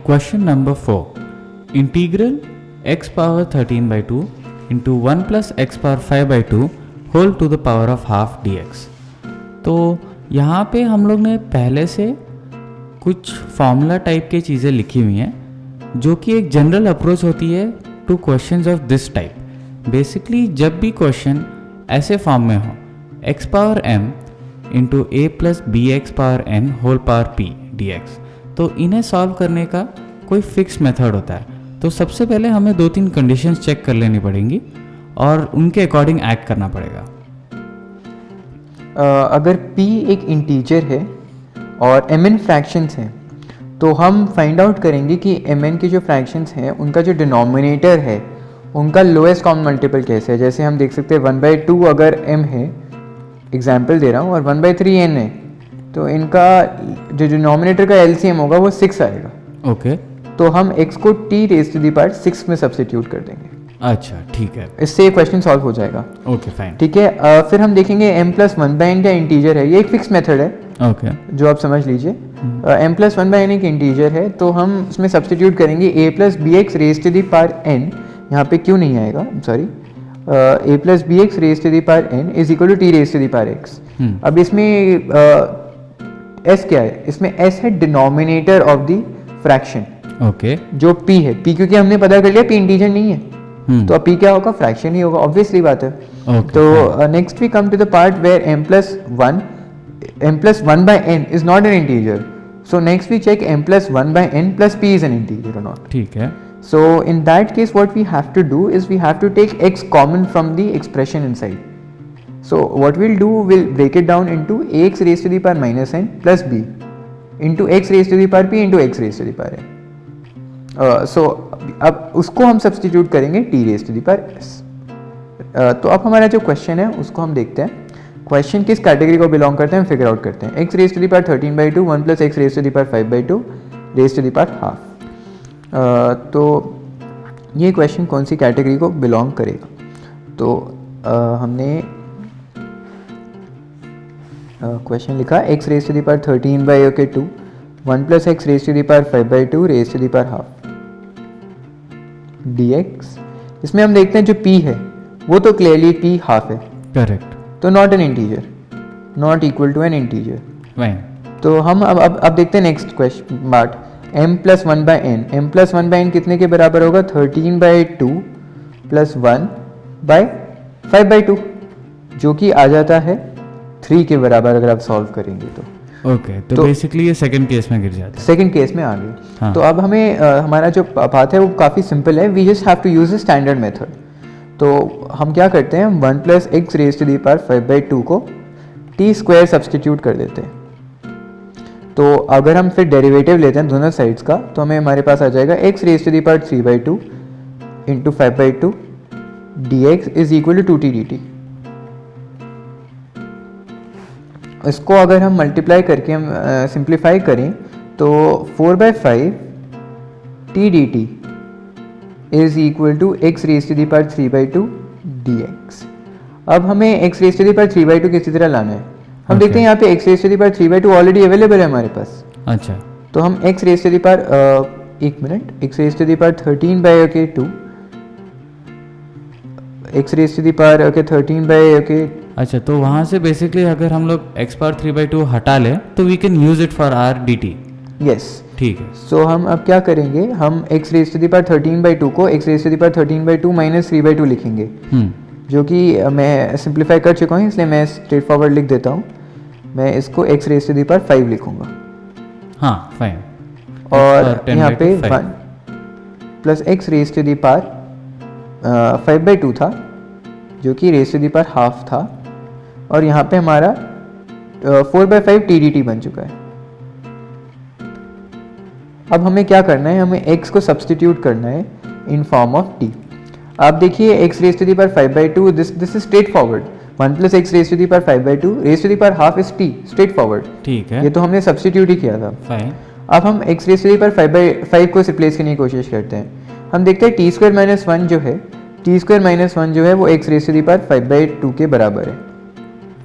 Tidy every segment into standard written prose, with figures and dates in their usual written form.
Question number 4. Integral x power 13 by 2 into 1 plus x power 5 by 2 whole to the power of half dx. तो यहाँ पे हम लोग ने पहले से कुछ फॉर्मूला टाइप की चीज़ें लिखी हुई हैं जो कि एक जनरल अप्रोच होती है to questions of this type. Basically जब भी क्वेश्चन ऐसे फॉर्म में हो x power m into a plus b x power n whole power p dx, तो इन्हें सॉल्व करने का कोई फिक्स मेथड होता है. तो सबसे पहले हमें 2-3 कंडीशंस चेक कर लेनी पड़ेंगी और उनके अकॉर्डिंग एक्ट करना पड़ेगा. अगर p एक इंटीजर है और mn फ्रैक्शंस हैं तो हम फाइंड आउट करेंगे कि mn के जो फ्रैक्शंस हैं उनका जो डिनोमिनेटर है उनका लोएस्ट कॉमन मल्टीपल कैसे है. जैसे हम देख सकते हैं 1/2 अगर m है, एग्जाम्पल दे रहा हूँ, और 1/3 n है, तो इनका जो डिनोमिनेटर का LCM होगा वो 6 आएगा. ओके. तो हम x को t raise to the power 6 में सब्स्टिट्यूट कर देंगे. अच्छा, ठीक है. इससे ये क्वेश्चन सॉल्व हो जाएगा. Okay, fine. ठीक है. फिर हम देखेंगे m प्लस 1/n का इंटीजर है, ये एक फिक्स मेथड है. ओके. जो आप समझ लीजिए. m प्लस 1/n एक इंटीजर है तो हम उसमें सब्स्टिट्यूट करेंगे a plus b x raise to the power n. यहाँ पे क्यों नहीं आएगा, sorry, a plus b x raise to the power n is equal to t raise to the power x. अब इसमें s क्या है, इसमें s है denominator of the fraction. Okay. जो p है, p क्योंकि हमने पता कर लिया p इंटीजर नहीं है, तो अब p क्या होगा, फ्रैक्शन ही होगा, ऑब्वियसली बात है. तो next we come to the part where m plus 1/n is not an integer. So next we check m plus 1/n plus p is an integer और नॉट. ठीक है. So in that case what we have to do is we have to take x common from the expression inside. So what we'll do, we'll break it down into ax raised to the power minus n plus b into x raised to the power p into x raised to the power n. So अब उसको हम substitute करेंगे t raised to the power s. तो अब हमारा जो question है उसको हम देखते हैं. क्वेश्चन किस कैटेगरी को बिलोंग करते हैं हम फिगर आउट करते हैं. x raised to the power 13/2 1 plus x raised to the power 5/2 raised to the power half. तो ये क्वेश्चन कौन सी कैटेगरी को बिलोंग करेगा. तो हमने क्वेश्चन लिखा x raise to the power 13/2 1 plus x raise to the power 5/2 raise to the power half dx. इसमें हम देखते हैं जो p है वो तो क्लियरली p हाफ है. करेक्ट. तो not an integer, not equal to an integer. Fine. तो हम अब देखते हैं next question part. m plus 1/n, m plus 1/n कितने के बराबर होगा, 13/2 प्लस 1/5/2 जो कि आ जाता है 3 के बराबर अगर आप सॉल्व करेंगे तो. ओके. तो बेसिकली ये सेकंड केस में गिर जाता है. सेकंड केस में आ गए. हाँ. तो अब हमें हमारा जो पाथ है वो काफ़ी सिंपल है. We just have to use the standard method. तो हम क्या करते हैं, 1 plus x raise to the power 5/2 को t स्क्वायर सब्सटीट्यूट कर देते हैं. तो अगर हम फिर डेरिवेटिव लेते हैं दोनों साइड्स का तो हमें हमारे पास आ जाएगा x raise to the power 3/2 into 5/2 dx is equal to 2t dt. इसको अगर हम मल्टीप्लाई करके हम सिंप्लीफाई करें तो 4/5 t dt is equal to x raise to the power 3/2 dx. अब हमें x raise to the power 3/2 किसी तरह लाना है. हम देखते हैं यहाँ पे x raise to the power 3/2 already available है हमारे पास. अच्छा. तो हम x raise to the power एक minute, x raise to the power 13/2 x raise to the power 13/2. अच्छा, तो वहाँ से बेसिकली अगर हम लोग x पावर 3/2 हटा लें तो we can use it for our dt. Yes. ठीक है. सो हम अब क्या करेंगे, हम x raise to the power 13/2 को x raise to the power 13/2 minus 3/2 लिखेंगे. जो कि मैं सिंप्लीफाई कर चुका हूँ इसलिए मैं स्ट्रेट फॉरवर्ड लिख देता हूँ. मैं इसको x raise to the power 5 लिखूंगा. हाँ, फाइन. और यहाँ पे 1 plus x raise to the power 5/2 था जो कि raise to the power half था. और यहाँ पे हमारा 4/5 t dt बन चुका है. अब हमें क्या करना है, हमें x को सब्सटीट्यूट करना है इन फॉर्म ऑफ t. आप देखिए x raise to the power 5/2 this is straightforward. 1 plus x raise to the power 5/2 raise to the power half is t, straightforward. ठीक है. ये तो हमने सब्सटीट्यूट ही किया था. फाइन. अब हम x raise to the power 5/5 को रिप्लेस करने की कोशिश करते हैं. हम देखते हैं t स्क्वायर माइनस 1 जो है, t स्क्वायर माइनस 1 जो है वो x raise to the power 5/2 के बराबर है.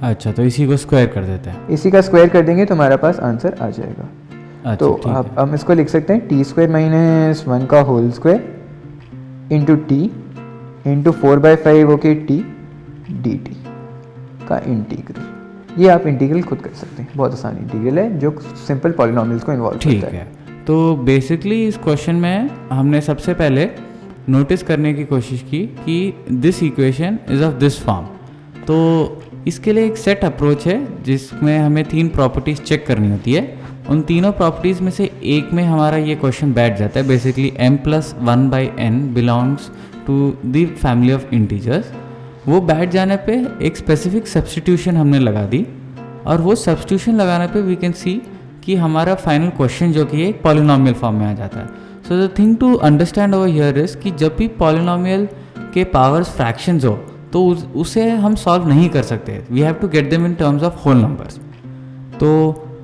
अच्छा, तो इसी को स्क्वायर कर देते हैं. इसी का स्क्वायर कर देंगे तो हमारे पास आंसर आ जाएगा. अच्छा, तो ठीक अब है। हम इसको लिख सकते हैं टी स्क्वायर माइनस 1 का whole square into t into 4/5 okay t d t का इंटीग्रल। ये आप इंटीग्रल खुद कर सकते हैं, बहुत आसान इंटीग्रल है जो सिंपल पॉलिनॉमियल्स को इन्वॉल्व ठीक करता है। है। तो बेसिकली इस क्वेश्चन में हमने सबसे पहले नोटिस करने की कोशिश की कि this equation is of this form. तो इसके लिए एक सेट अप्रोच है जिसमें हमें 3 प्रॉपर्टीज़ चेक करनी होती है। उन तीनों प्रॉपर्टीज़ में से एक में हमारा ये क्वेश्चन बैठ जाता है। Basically m+1/n belongs to the family of integers. वो बैठ जाने पे एक स्पेसिफिक सब्स्टिट्यूशन हमने लगा दी, और वो सब्स्टिट्यूशन लगाने पे वी कैन सी कि हमारा फाइनल क्वेश्चन जो कि एक पॉलिनॉमियल फॉर्म में आ जाता है। So the thing to understand over here is कि जब भी पॉलिनॉमियल के पावर्स फ्रैक्शंस हो तो उसे हम सॉल्व नहीं कर सकते। We have to get them in terms of whole numbers. तो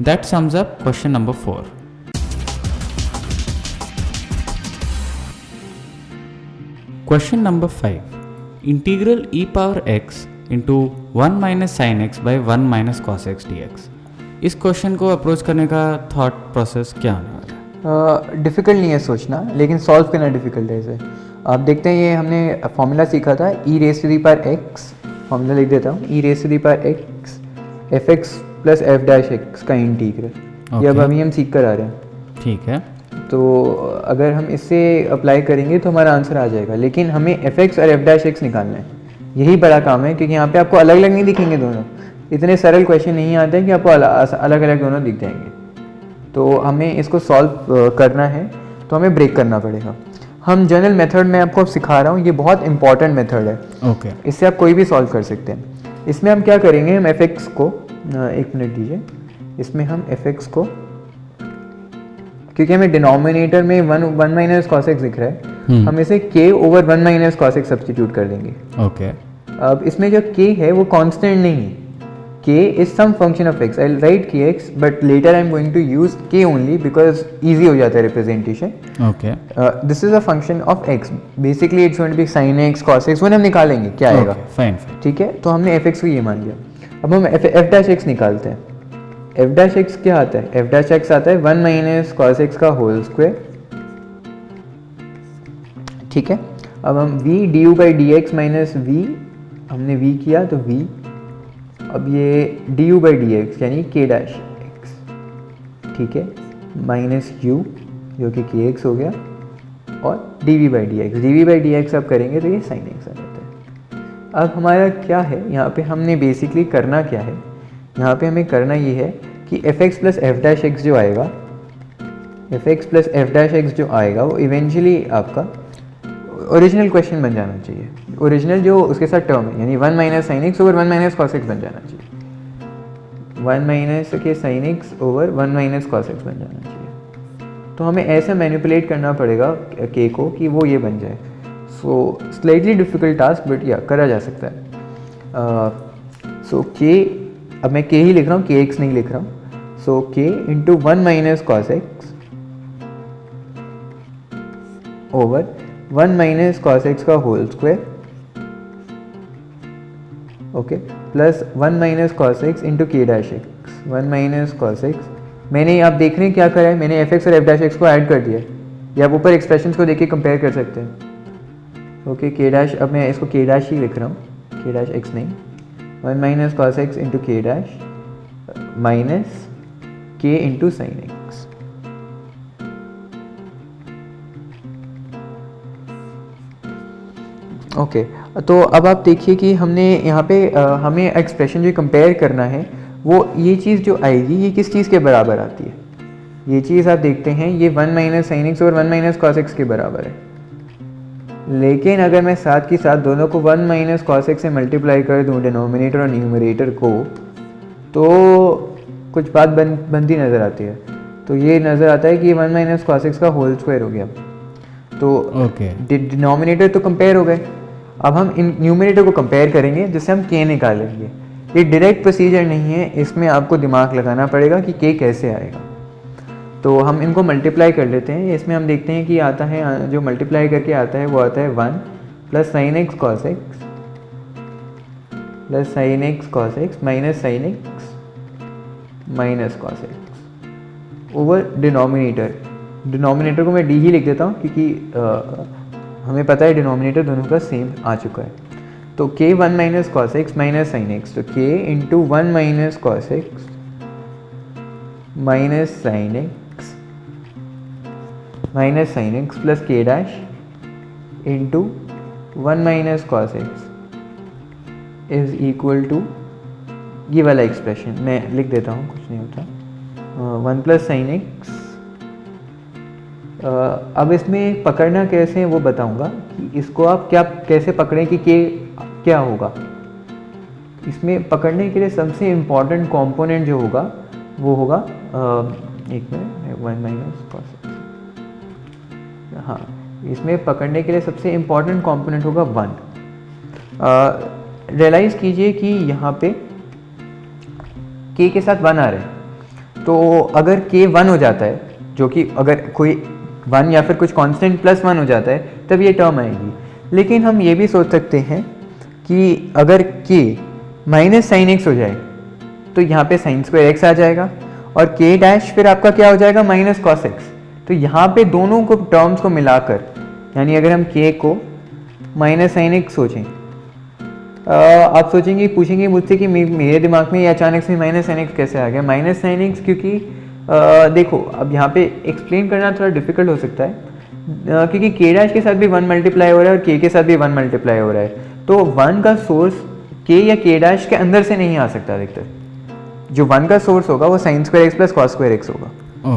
that sums up question number 4। Question number 5, integral e power x into 1 minus sine x by 1 minus cos x d x. इस question को approach करने का thought process क्या होने वाला है? Difficult नहीं है सोचना, लेकिन सॉल्व करना डिफ़िकल्ट है इसे। आप देखते हैं ये हमने फॉर्मूला सीखा था e raise to the power x. Formula लिख देता हूँ, e raise to the power x f x plus f dash x का इंटीग्रल। ये अब अभी हम सीख कर आ रहे हैं। ठीक है। तो अगर हम इससे अप्लाई करेंगे तो हमारा आंसर आ जाएगा, लेकिन हमें एफ एक्स और एफ डैश एक्स निकालना है। यही बड़ा काम है, क्योंकि यहाँ पे आपको अलग अलग नहीं दिखेंगे दोनों। इतने सरल क्वेश्चन नहीं आते हैं कि आपको अलग अलग दोनों दिख जाएंगे। तो हमें इसको सॉल्व करना है, तो हमें ब्रेक करना पड़ेगा। हम जनरल मेथड में आपको सिखा रहा हूँ, ये बहुत इंपॉर्टेंट मेथड है। ओके। इससे आप कोई भी सॉल्व कर सकते हैं। इसमें हम क्या करेंगे, हम एफ एक्स को एक मिनट दीजिए, इसमें हम एफ एक्स को, क्योंकि हमें डिनोमिनेटर में 1 माइनस कॉस एक्स दिख रहा है, हम इसे k over 1 minus cos x substitute कर देंगे। ओके। अब इसमें जो k है वो कांस्टेंट नहीं है। k is some function of x. I'll write kx, but later I'm going to use k only because easy हो जाता है representation. Okay. This is a function of x. Basically it's going to be sin x, cos x. वो हम निकालेंगे क्या आएगा। Fine. ठीक है, तो हमने fx को ये मान लिया। अब हम f dash x निकालते हैं। f dash x क्या आता है? f dash x आता है 1 माइनस cos x का होल स्क्वायर। ठीक है, अब हम v du by dx minus v, हमने v किया तो v, अब ये du by dx यानी k डैश x, ठीक है, माइनस u जो कि kx हो गया, और dv by dx अब करेंगे तो ये sin x आ जाता है। अब हमारा क्या है यहाँ पे, हमने बेसिकली करना क्या है, यहाँ पे हमें करना ये है कि fx plus f dash x जो आएगा, fx plus f dash x जो आएगा वो इवेंचुअली आपका ओरिजिनल क्वेश्चन बन जाना चाहिए। ओरिजिनल जो उसके साथ टर्म है, यानी 1 minus sine x over 1 minus cos x बन जाना चाहिए। 1 माइनस के sine x over 1 minus cos x बन जाना चाहिए। तो हमें ऐसा मैनिपुलेट करना पड़ेगा के को कि वो ये बन जाए। सो स्लाइटली डिफिकल्ट टास्क, बट या करा जा सकता है। सो के, अब मैं के ही लिख रहा हूँ, के एक्स नहीं लिख रहा हूँ। So k into 1 minus cos x over 1 minus cos x का whole square, okay, plus 1 minus cos x into k dash x. 1 minus cos x, मैंने, आप देख रहे हैं क्या करा है, मैंने एफ एक्स और एफ डैश एक्स को ऐड कर दिया है। या आप ऊपर एक्सप्रेशंस को देख के कंपेयर कर सकते हैं। ओके, के डैश, अब मैं इसको के डैश ही लिख रहा हूँ, के डैश एक्स नहीं, 1 minus cos x into k dash minus के इंटू साइन एक्स। ओके, तो अब आप देखिए कि हमने यहाँ पे हमें एक्सप्रेशन जो कंपेयर करना है, वो ये चीज़ जो आएगी ये किस चीज़ के बराबर आती है। ये चीज़ आप देखते हैं, ये 1 माइनस साइन एक्स और 1 माइनस कॉस एक्स के बराबर है। लेकिन अगर मैं साथ के साथ दोनों को 1 माइनस कॉस एक्स से मल्टीप्लाई कर दूँ, डिनोमिनेटर और न्यूमरेटर को, तो कुछ बात बनती नज़र आती है। तो ये नज़र आता है कि 1 माइनस कॉस एक्स का होल स्क्वायर हो गया। तो डिनोमिनेटर तो कंपेयर हो गए, अब हम इन न्यूमरेटर को कंपेयर करेंगे जिससे हम k निकालेंगे। ये डायरेक्ट प्रोसीजर नहीं है, इसमें आपको दिमाग लगाना पड़ेगा कि k कैसे आएगा। तो हम इनको मल्टीप्लाई कर लेते हैं। इसमें हम देखते हैं कि आता है, जो मल्टीप्लाई करके आता है वो आता है 1 plus sine x cos x plus sine x cos x minus sine x minus cos x. Over denominator को मैं डी ही लिख देता हूँ क्योंकि हमें पता है डिनोमिनेटर दोनों का सेम आ चुका है। तो k 1 minus cos x minus sine x, तो k into 1 minus cos x minus sine x plus k dash into 1 minus cos x is equal to ये वाला एक्सप्रेशन मैं लिख देता हूँ, कुछ नहीं होता, 1 प्लस साइन एक्स। अब इसमें पकड़ना कैसे है वो बताऊंगा कि इसको आप क्या कैसे पकड़ें कि क्या होगा। इसमें पकड़ने के लिए सबसे इम्पॉर्टेंट कंपोनेंट जो होगा वो होगा एक मिनट 1 माइनस कॉस एक्स, हाँ इसमें पकड़ने के लिए सबसे इम्पॉर्टेंट कंपोनेंट होगा 1। रियलाइज़ कीजिए कि यहाँ पे k के साथ 1 आ रहे हैं, तो अगर k 1 हो जाता है, जो कि अगर कोई 1 या फिर कुछ कांस्टेंट प्लस 1 हो जाता है तब ये टर्म आएगी। लेकिन हम ये भी सोच सकते हैं कि अगर k माइनस साइन एक्स हो जाए तो यहाँ पे साइन स्क्वायर एक्स आ जाएगा और k डैश फिर आपका क्या हो जाएगा माइनस कॉस एक्स। तो यहाँ पे दोनों को टर्म्स को मिलाकर, यानी अगर हम k को माइनस साइन एक्स सोचें, आप सोचेंगे पूछेंगे मुझसे कि मेरे दिमाग में ये अचानक से माइनस साइन एक्स कैसे आ गया। माइनस साइन एक्स क्योंकि देखो अब यहाँ पे एक्सप्लेन करना थोड़ा डिफिकल्ट हो सकता है क्योंकि k डैश के साथ भी 1 मल्टीप्लाई हो रहा है और k के साथ भी 1 मल्टीप्लाई हो रहा है। तो 1 का सोर्स k या k डैश के अंदर से नहीं आ सकता अधिकतर। जो 1 का सोर्स होगा वो sign square x plus cos square x होगा।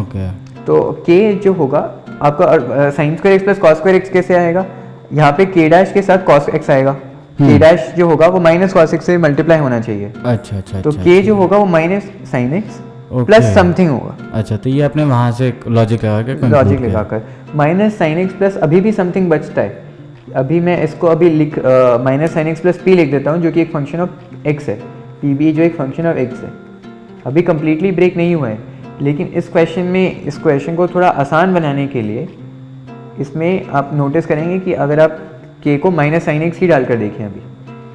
ओके तो k जो होगा आपका sign square x plus cos square x कैसे आएगा, यहाँ पे k डैश के साथ कॉस एक्स आएगा। k डैश जो होगा वो माइनस कॉस एक्स से मल्टीप्लाई होना चाहिए। अच्छा तो k जो होगा वो minus sine x plus something होगा। अच्छा, तो ये आपने वहाँ से लॉजिक लगाकर माइनस साइन एक्स प्लस अभी भी समथिंग बचता है। अभी मैं इसको अभी लिख minus sine x plus P लिख देता हूँ जो कि एक फंक्शन ऑफ एक्स है, पी बी जो एक फंक्शन ऑफ एक्स है। अभी कम्प्लीटली ब्रेक नहीं हुआ है, लेकिन इस क्वेश्चन को थोड़ा आसान बनाने के लिए इसमें आप नोटिस करेंगे कि अगर आप k को माइनस साइन एक्स ही डालकर देखें, अभी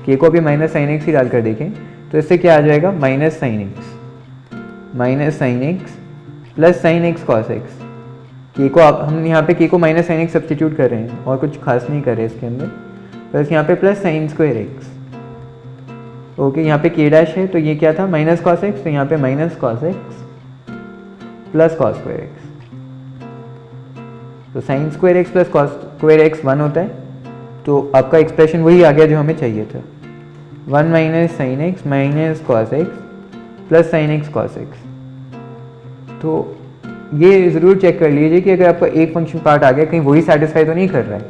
k को अभी माइनस साइन एक्स ही डालकर देखें तो इससे क्या आ जाएगा minus sine x plus sine x cos x. k को हम यहाँ पे k को माइनस साइन एक्स सब्सटीट्यूट कर रहे हैं और कुछ खास नहीं कर रहे इसके अंदर, प्लस यहाँ पे plus sign square x. Okay, यहाँ पे k डैश है तो ये क्या था माइनस कॉस एक्स, तो यहाँ पे minus cos x plus cos square x. तो sine square x plus cos square x 1 होता है, तो आपका एक्सप्रेशन वही आ गया जो हमें चाहिए था, 1 minus sine x minus cos x plus sine x cos x. तो ये ज़रूर चेक कर लीजिए कि अगर आपका एक फंक्शन पार्ट आ गया कहीं वही सेटिस्फाई तो नहीं कर रहा है।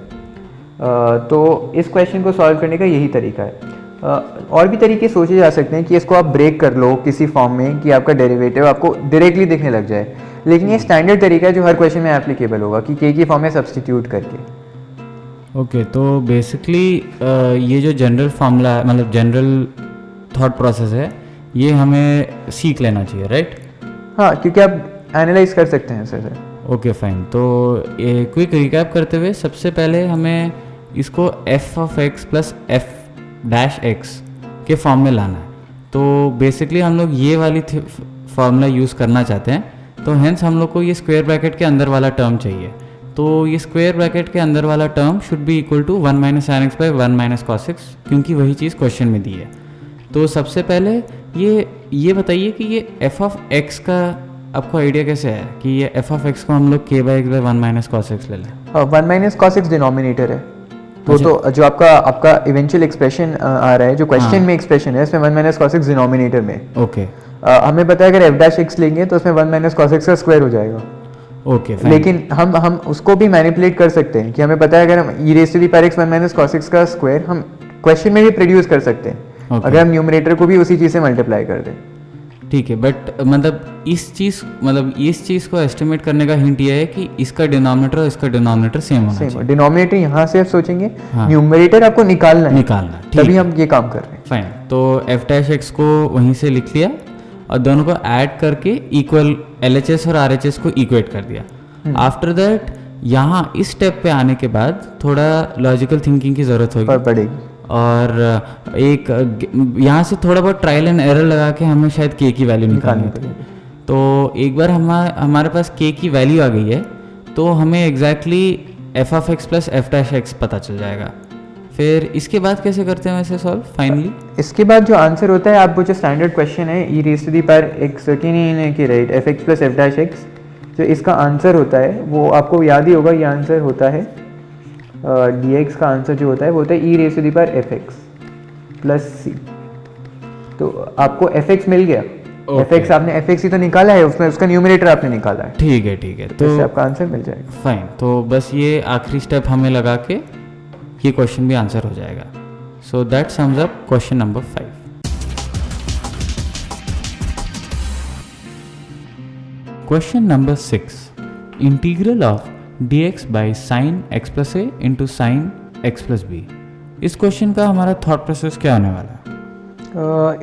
तो इस क्वेश्चन को सॉल्व करने का यही तरीका है। और भी तरीके सोचे जा सकते हैं कि इसको आप ब्रेक कर लो किसी फॉर्म में कि आपका डेरिवेटिव आपको डायरेक्टली दिखने लग जाए, लेकिन ये स्टैंडर्ड तरीका है जो हर क्वेश्चन में एप्लीकेबल होगा कि k की फॉर्म में सब्सटीट्यूट करके। ओके, तो बेसिकली ये जो जनरल फार्मूला है, मतलब जनरल थॉट प्रोसेस है, ये हमें सीख लेना चाहिए, राइट? हाँ, क्योंकि आप एनालाइज कर सकते हैं सर। ओके फाइन, तो क्विक रिकैप करते हुए सबसे पहले हमें इसको f of x plus f dash x के फॉर्म में लाना है। तो बेसिकली हम लोग ये वाली फार्मूला यूज़ करना चाहते हैं, तो हेंस हम लोग को ये स्क्वायर ब्रैकेट के अंदर वाला टर्म चाहिए। तो ये स्क्वायर ब्रैकेट के अंदर वाला term should be equal to 1 minus sine x by 1 minus cos x, क्योंकि वही चीज़ क्वेश्चन में दी है। तो सबसे पहले ये बताइए कि ये f ऑफ x का आपको आइडिया कैसे है कि ये f ऑफ x को हम लोग k by x by 1 minus cos x ले लें। 1 माइनस कॉस एक्स डिनोमिनेटर है, तो जो आपका इवेंचुअल एक्सप्रेशन आ रहा है, जो क्वेश्चन में एक्सप्रेशन है, इसमें 1 माइनस कॉस एक्स डिनोमिनेटर में। ओके, हमें पता है अगर f डैश x लेंगे तो उसमें 1 माइनस कॉस एक्स का स्क्वायर हो जाएगा। ओके, लेकिन हम उसको भी मैनिपुलेट कर सकते हैं कि हमें पता है अगर हम e raise to the power x 1 minus cos x का स्क्वायर हम क्वेश्चन में भी प्रोड्यूस कर सकते हैं, अगर हम न्यूमरेटर को भी उसी चीज़ से मल्टीप्लाई कर दें। ठीक है, बट मतलब इस चीज़ को एस्टिमेट करने का हिंट ये है कि इसका डिनोमिनेटर और इसका डिनोमिनेटर सेम होना चाहिए। डिनोमिनेटर यहाँ से आप सोचेंगे, न्यूमरेटर आपको निकालना है, तभी हम ये काम कर रहे हैं। फाइन, तो f डैश x को वहीं से लिख लिया और दोनों को ऐड करके इक्वल LHS और RHS को इक्वेट कर दिया। आफ्टर दैट यहाँ इस स्टेप पे आने के बाद थोड़ा लॉजिकल थिंकिंग की ज़रूरत पड़ेगी और एक यहाँ से थोड़ा बहुत ट्रायल एंड एरर लगा के हमें शायद k की वैल्यू निकालनी पड़ेगी। तो एक बार हमारे पास k की वैल्यू आ गई है तो हमें exactly F of x plus f dash x पता चल जाएगा। फिर इसके बाद कैसे करते हैं वैसे सॉल्व फाइनली? इसके बाद जो आंसर होता है, आप वो जो स्टैंडर्ड क्वेश्चन है e raise to the power x की नहीं की right f x plus f dash x, जो इसका आंसर होता है वो आपको याद ही होगा। ये आंसर होता है डी एक्स का आंसर जो होता है वो होता है e raise to the power f x plus c. तो आपको एफ एक्स मिल गया। एफ एक्स आपने एफ एक्स ही तो निकाला है, उसमें उसका न्यूमरेटर आपने निकाला है। ठीक है तो इससे आपका आंसर मिल जाएगा। फाइन, तो बस ये आखिरी स्टेप हमें लगा के ये क्वेश्चन भी आंसर हो जाएगा। So that sums up question number 5। Question number 6, integral of dx by sine x plus a into sine x plus b. इस क्वेश्चन का हमारा थॉट प्रोसेस क्या होने वाला है?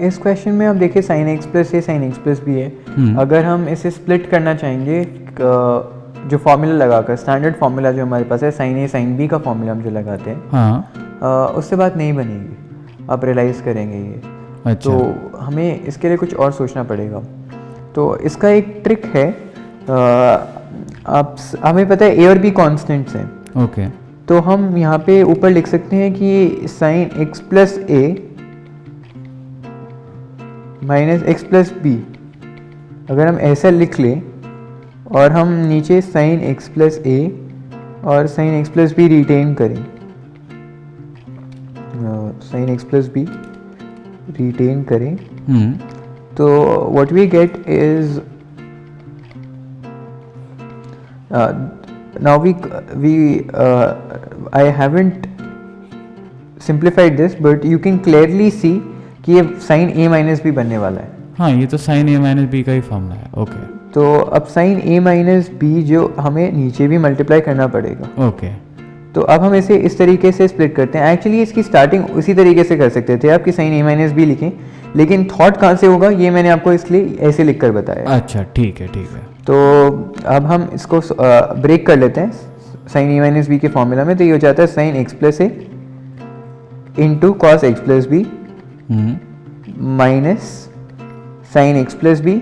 इस क्वेश्चन में आप देखिए sign x plus a sine x plus B है। अगर हम इसे स्प्लिट करना चाहेंगे जो फॉर्मूला लगाकर, स्टैंडर्ड फॉर्मूला जो हमारे पास है साइन ए साइन बी का फॉर्मूला हम जो लगाते हैं, हाँ, उससे बात नहीं बनेगी। आप रियलाइज़ करेंगे ये। अच्छा। तो हमें इसके लिए कुछ और सोचना पड़ेगा। तो इसका एक ट्रिक है, आप हमें पता है ए और बी कॉन्स्टेंट्स हैं। ओके। तो हम यहाँ पे ऊपर लिख सकते हैं कि साइन एक्स प्लस ए माइनस एक्स प्लस बी, अगर हम ऐसा लिख लें और हम नीचे साइन एक्स प्लस ए और sine x plus b written करें, sine x plus b written करें, तो what we get is now I haven't simplified this but you can clearly see कि ये साइन ए माइनस बी बनने वाला है। हाँ, ये तो साइन ए माइनस बी का ही फॉर्मूला है। ओके। तो अब साइन ए माइनस बी जो हमें नीचे भी मल्टीप्लाई करना पड़ेगा। ओके। तो अब हम इसे इस तरीके से स्प्लिट करते हैं। एक्चुअली इसकी स्टार्टिंग उसी तरीके से कर सकते थे, आपकी साइन ए माइनस बी लिखें, लेकिन थॉट कहाँ से होगा ये मैंने आपको इसलिए ऐसे लिख कर बताया। अच्छा, ठीक है। तो अब हम इसको ब्रेक कर लेते हैं साइन ए माइनस बी के फॉर्मूला में। तो ये हो जाता है sine x plus a into cos x plus b minus sine x plus b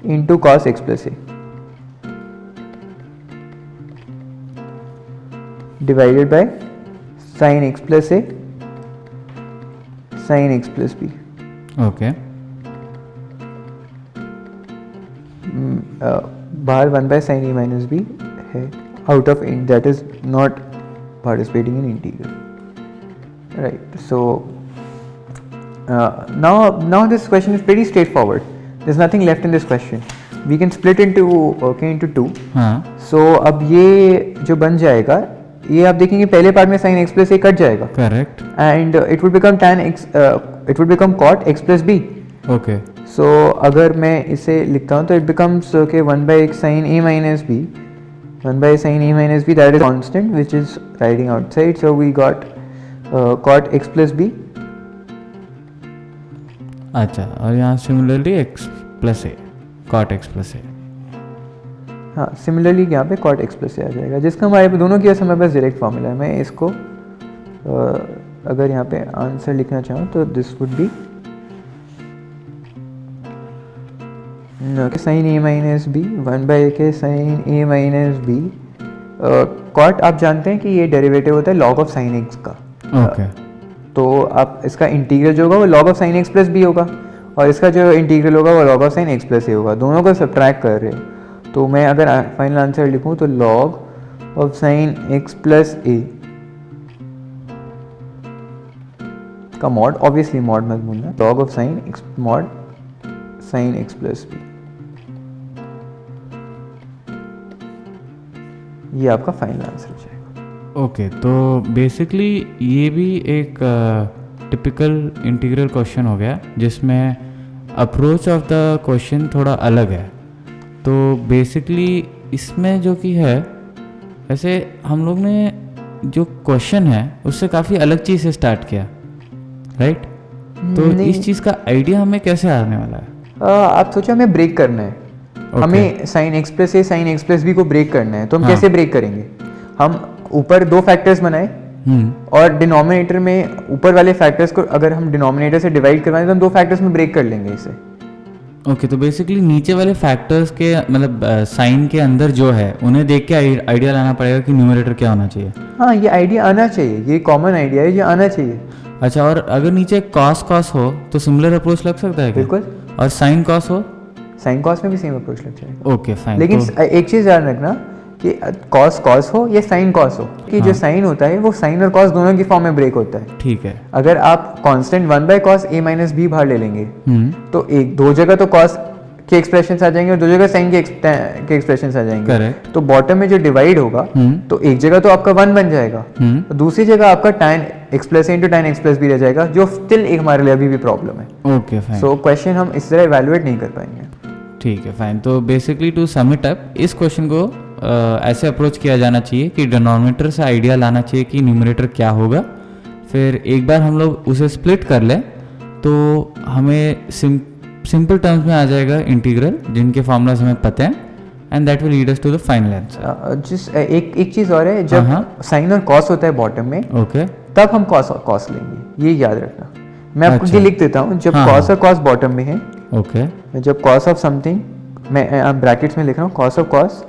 into cos x plus a divided by sine x plus a sine x plus b. Okay. बाहर 1 by sine a minus b है, out of that is not participating in integral, right? So now this question is pretty straightforward. There's nothing left in this question. We can split into into 2. हाँ। So अब ये जो बन जाएगा, ये आप देखेंगे पहले पार्ट में sine x plus a cut जाएगा। Correct. And it would become tan x, it would become cot x plus b. Okay. So अगर मैं इसे लिखता हूँ तो it becomes okay 1 by sine a minus b, 1 by sine a minus b, that is constant which is writing outside. So we got cot x plus b. अच्छा, और यहाँ similarly x plus a, cot x plus ए। हाँ, similarly यहाँ पे cot x plus ए आ जाएगा, जिसका हमारे दोनों की हमारे पास डायरेक्ट फॉर्मूला है। मैं इसको अगर यहाँ पे आंसर लिखना चाहूँ तो this would be sine a minus b 1 by के sine a minus b. Cot आप जानते हैं कि ये डेरिवेटिव होता है लॉग ऑफ साइन एक्स का। ओके। तो आप इसका इंटीग्रल जो होगा वो log of sine x plus b होगा, और इसका जो इंटीग्रल होगा वो log of sine x plus a होगा। दोनों को सब्ट्रैक्ट कर रहे हो, तो मैं अगर फाइनल आंसर लिखूँ तो log of sine x plus a का मॉड, ऑब्वियसली मॉड मत भूलना, log of sine x mod sine x plus b, ये आपका फाइनल आंसर हो जाएगा। ओके, तो बेसिकली ये भी एक टिपिकल इंटीग्रल क्वेश्चन हो गया जिसमें अप्रोच ऑफ द क्वेश्चन थोड़ा अलग है। तो बेसिकली इसमें जो कि है, वैसे हम लोग ने जो क्वेश्चन है उससे काफ़ी अलग चीज़ से स्टार्ट किया, राइट? तो इस चीज़ का आइडिया हमें कैसे आने वाला है? आप सोचो हमें ब्रेक करना है। हमें sign x plus a sine x plus B को ब्रेक करना है, तो हम कैसे ब्रेक करेंगे? हम ऊपर 2 फैक्टर्स बनाए और डिनोमिनेटर में ऊपर वाले फैक्टर्स को अगर हम डिनोमिनेटर से डिवाइड करवाएं तो हम 2 फैक्टर्स में ब्रेक कर लेंगे इसे। ओके, तो बेसिकली नीचे वाले फैक्टर्स के मतलब साइन के अंदर जो है उन्हें देख के आइडिया लाना पड़ेगा कि न्यूमरेटर क्या होना चाहिए। हाँ, ये आइडिया आना चाहिए, ये कॉमन आइडिया है, ये आना चाहिए। अच्छा, और अगर नीचे कॉस कॉस हो तो सिमिलर अप्रोच लग सकता है क्या? बिल्कुल। और साइन कॉस हो? साइन कॉस में भी सेम अप्रोच लग जाएगा। Okay fine. लेकिन एक चीज़ ध्यान रखना कि कॉस कॉस हो या साइन कॉस हो, कि जो साइन होता है वो साइन और कॉस दोनों की फॉर्म में ब्रेक होता है। ठीक है। अगर आप कांस्टेंट 1/cos a - b बाहर ले लेंगे तो एक दो जगह तो कॉस के एक्सप्रेशंस आ जाएंगे और दो जगह साइन के एक्सप्रेशंस आ जाएंगे। करेक्ट। तो बॉटम में जो डिवाइड होगा तो एक जगह तो आपका 1 बन जाएगा और दूसरी जगह आपका tan x + a × tan x + b रह जाएगा, जो स्टिल एक हमारे लिए अभी भी प्रॉब्लम है। Okay fine. सो क्वेश्चन हम इस तरह इवैल्यूएट नहीं कर पाएंगे। ठीक है फाइन। तो basically to sum it up, इस क्वेश्चन को ऐसे अप्रोच किया जाना चाहिए कि डिनोमिनेटर से आइडिया लाना चाहिए कि न्यूमरेटर क्या होगा, फिर एक बार हम लोग उसे स्प्लिट कर लें तो हमें सिंपल टर्म्स में आ जाएगा इंटीग्रल, जिनके फॉर्मूलाज हमें पता हैं, and that will lead us to the final answer. जिस एक चीज़ और है, जब साइन और कॉस होता है बॉटम में, ओके, तब हम कॉस लेंगे, ये याद रखना। मैं आपको अच्छा। ये लिख देता हूँ, जब हाँ, कॉस और कॉस बॉटम में है, ओके, जब कॉस ऑफ समथिंग, मैं ब्रैकेट्स में लिख रहा हूँ कॉस ऑफ कॉस,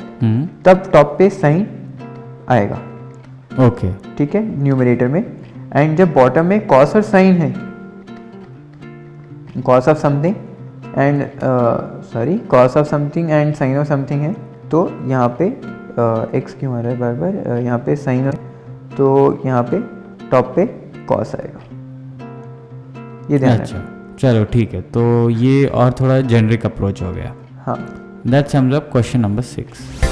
तब टॉप पे साइन आएगा। ओके, ठीक है, न्यूमरेटर में। एंड जब बॉटम में कॉस और साइन है, cos of something and cos of something and sine of something है, तो यहाँ पे एक्स क्यों आ रहा है बार बार, यहाँ पे साइन, तो यहाँ पे टॉप पे कॉस आएगा, ये ध्यान रखना। अच्छा चलो ठीक है, तो ये और थोड़ा जेनरिक अप्रोच हो गया। हाँ, that sums up question number 6।